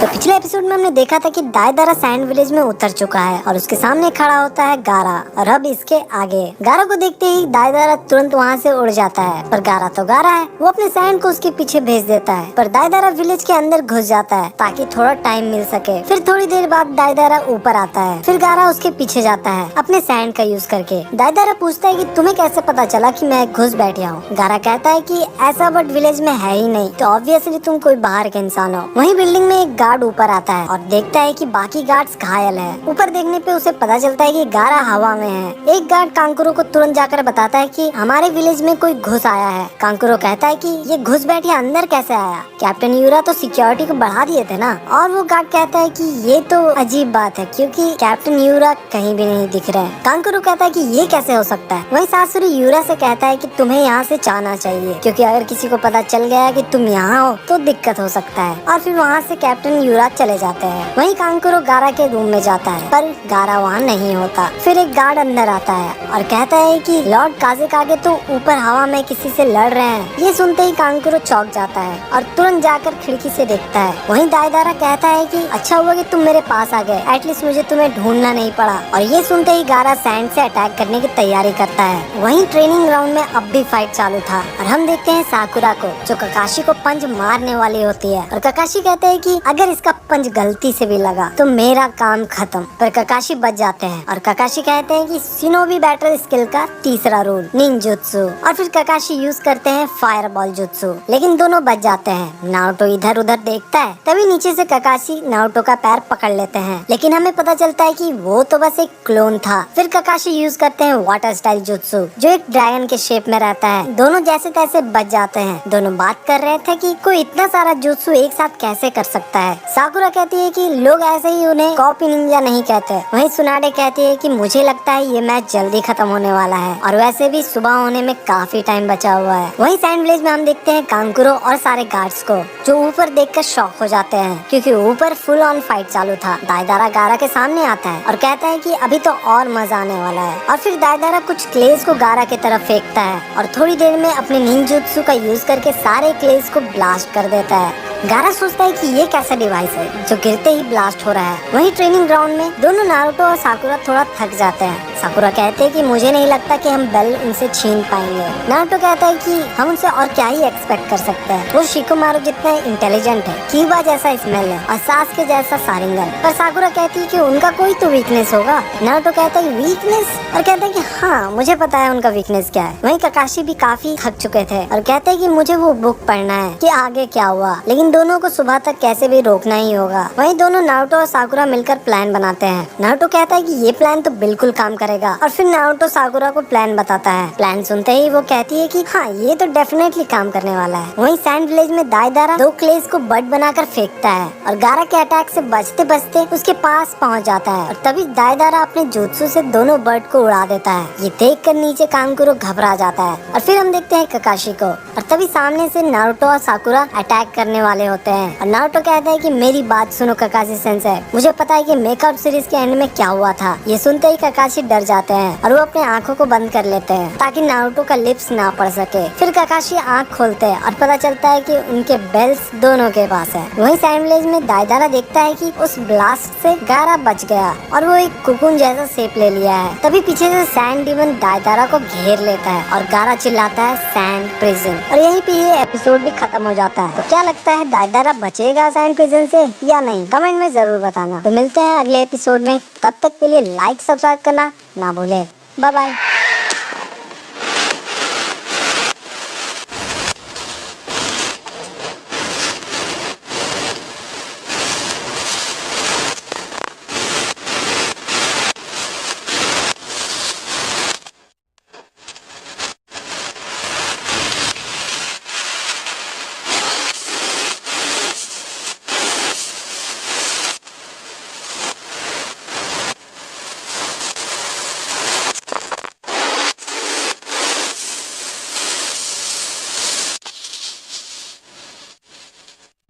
तो पिछले एपिसोड में हमने देखा था कि दायदारा सैंड विलेज में उतर चुका है और उसके सामने खड़ा होता है गारा और अब इसके आगे। गारा को देखते ही दायदारा तुरंत वहाँ से उड़ जाता है, पर गारा तो गारा है, वो अपने सैंड को उसके पीछे भेज देता है। पर दायदारा विलेज के अंदर घुस जाता है ताकि थोड़ा टाइम मिल सके। फिर थोड़ी देर बाद दायदारा ऊपर आता है, फिर गारा उसके पीछे जाता है अपने सैंड का यूज करके। दायदारा पूछता है कि तुम्हें कैसे पता चला कि मैं घुस बैठा हूँ। गारा कहता है कि ऐसा बट विलेज में है ही नहीं, तो ऑब्वियसली तुम कोई बाहर के इंसान हो। वहीं बिल्डिंग में एक गार्ड ऊपर आता है और देखता है कि बाकी गार्ड्स घायल है। ऊपर देखने पे उसे पता चलता है कि गारा हवा में है। एक गार्ड कांकुरो को तुरंत जाकर बताता है कि हमारे विलेज में कोई घुस आया है। कांकुरो कहता है कि ये घुस बैठे अंदर कैसे आया, कैप्टन यूरा तो सिक्योरिटी को बढ़ा दिए थे ना। और वो गार्ड कहता है कि ये तो अजीब बात है क्योंकि कैप्टन यूरा कहीं भी नहीं दिख रहे। कांकुरो कहता है कि ये कैसे हो सकता है। वहीं सासुरी यूरा से कहता है कि तुम्हें यहाँ से जाना चाहिए क्योंकि अगर किसी को पता चल गया कि तुम यहाँ हो तो दिक्कत हो सकता है। और फिर वहाँ से कैप्टन यूरा चले जाते हैं। वहीं कांकुरो गारा के रूम में जाता है, पर गारा वहाँ नहीं होता। फिर एक गार्ड अंदर आता है और कहता है कि लॉर्ड काज़ेकागे तो ऊपर हवा में किसी से लड़ रहे हैं। ये सुनते ही कांकुरो चौंक जाता है और तुरंत जाकर खिड़की से देखता है। वहीं दायदारा कहता है कि अच्छा हुआ कि तुम मेरे पास आ गए, एटलीस्ट मुझे तुम्हें ढूंढना नहीं पड़ा। और ये सुनते ही गारा सैंड से अटैक करने की तैयारी करता है। वहीं ट्रेनिंग ग्राउंड में अब भी फाइट चालू था और हम देखते हैं साकुरा को जो ककाशी को पंच मारने वाली होती है। और ककाशी कहते हैं कि अगर इसका पंच गलती से भी लगा तो मेरा काम खत्म। पर ककाशी बच जाते हैं और ककाशी कहते हैं कि शिनोबी बैटल स्किल का तीसरा रूल निंजुत्सु। और फिर ककाशी यूज करते हैं फायर बॉल जुत्सु, लेकिन दोनों बच जाते हैं। नारुतो इधर उधर देखता है, तभी नीचे से ककाशी नारुतो का पैर पकड़ लेते हैं, लेकिन हमें पता चलता है कि वो तो बस एक क्लोन था। फिर ककाशी यूज करते हैं वाटर स्टाइल जुत्सु जो एक ड्रैगन के शेप में रहता है। दोनों जैसे तैसे बच जाते हैं। दोनों बात कर रहे थे कि कोई इतना सारा जुत्सु एक साथ कैसे कर सकता है। साकुरा कहती है कि लोग ऐसे ही उन्हें कॉपी निंजा नहीं कहते। वहीं सुनाडे कहती है कि मुझे लगता है ये मैच जल्दी खत्म होने वाला है और वैसे भी सुबह होने में काफी टाइम बचा हुआ है। वहीं सैंड विलेज में हम देखते हैं कांकुरो और सारे गार्ड्स को जो ऊपर देखकर शॉक हो जाते हैं क्योंकि ऊपर फुल ऑन फाइट चालू था। दायदारा गारा के सामने आता है और कहता है कि अभी तो और मजा आने वाला है। और फिर दायदारा कुछ क्लेज को गारा की तरफ फेंकता है और थोड़ी देर में अपने निंजुत्सु का यूज करके सारे क्लेज को ब्लास्ट कर देता है। गारा सोचता है कि ये कैसा डिवाइस है जो गिरते ही ब्लास्ट हो रहा है। वहीं ट्रेनिंग ग्राउंड में दोनों नारुतो और साकुरा थोड़ा थक जाते हैं। साकुरा कहते हैं कि मुझे नहीं लगता कि हम बेल उनसे छीन पाएंगे। नारुतो कहता है कि हम उनसे और क्या ही एक्सपेक्ट कर सकते हैं, वो शिकोमारू जितना इंटेलिजेंट है, कीबा जैसा स्मेल है और सासके जैसा सारिंगन। पर साकुरा कहती है कि उनका कोई तो वीकनेस होगा। नारुतो कहता है वीकनेस, और कहता है कि हाँ मुझे पता है उनका वीकनेस क्या है। वहीं ककाशी भी काफी थक चुके थे और कहते हैं कि मुझे वो बुक पढ़ना है कि आगे क्या हुआ, लेकिन दोनों को सुबह तक कैसे भी रोकना ही होगा। वहीं दोनों नारुतो और साकुरा मिलकर प्लान बनाते हैं। नारुतो कहता है कि ये प्लान तो बिल्कुल काम करेगा और फिर नारुतो साकुरा को प्लान बताता है। प्लान सुनते ही वो कहती है कि हाँ ये तो डेफिनेटली काम करने वाला है। वहीं सैंड विलेज में दायदारा दो क्लेज को बर्ड बनाकर फेंकता है और गारा के अटैक से बचते बचते उसके पास पहुंच जाता है और तभी दायदारा अपने जुत्सु से दोनों बर्ड को उड़ा देता है। ये देख कर नीचे कांकुरो घबरा जाता है और फिर हम देखते हैं ककाशी को और तभी सामने से नारुतो और साकुरा अटैक करने वाले होते हैं। और नारुतो कहता है कि मेरी बात सुनो ककाशी सेंसेई, मुझे पता है कि मेकआउट सीरीज के एंड में क्या हुआ था। ये सुनते ही ककाशी डर जाते हैं और वो अपने आंखों को बंद कर लेते हैं ताकि नारुतो का लिप्स ना पड़ सके। फिर ककाशी आंख खोलते हैं और पता चलता है कि उनके बेल्स दोनों के पास है। वहीं सैंड विलेज में दायदारा देखता है कि उस ब्लास्ट से गारा बच गया और वो एक कुकुन जैसा शेप ले लिया है। तभी पीछे से सैंड डीमन दायदारा को घेर लेता है और गारा चिल्लाता है सैंड प्रिजन। और यहीं पे ये एपिसोड भी खत्म हो जाता है। तो क्या लगता है दायदारा बचेगा सैंड प्रिजन से या नहीं, कमेंट में जरूर बताना। तो मिलते हैं अगले एपिसोड में, तब तक के लिए लाइक सब्सक्राइब करना ना भूले। Bye bye.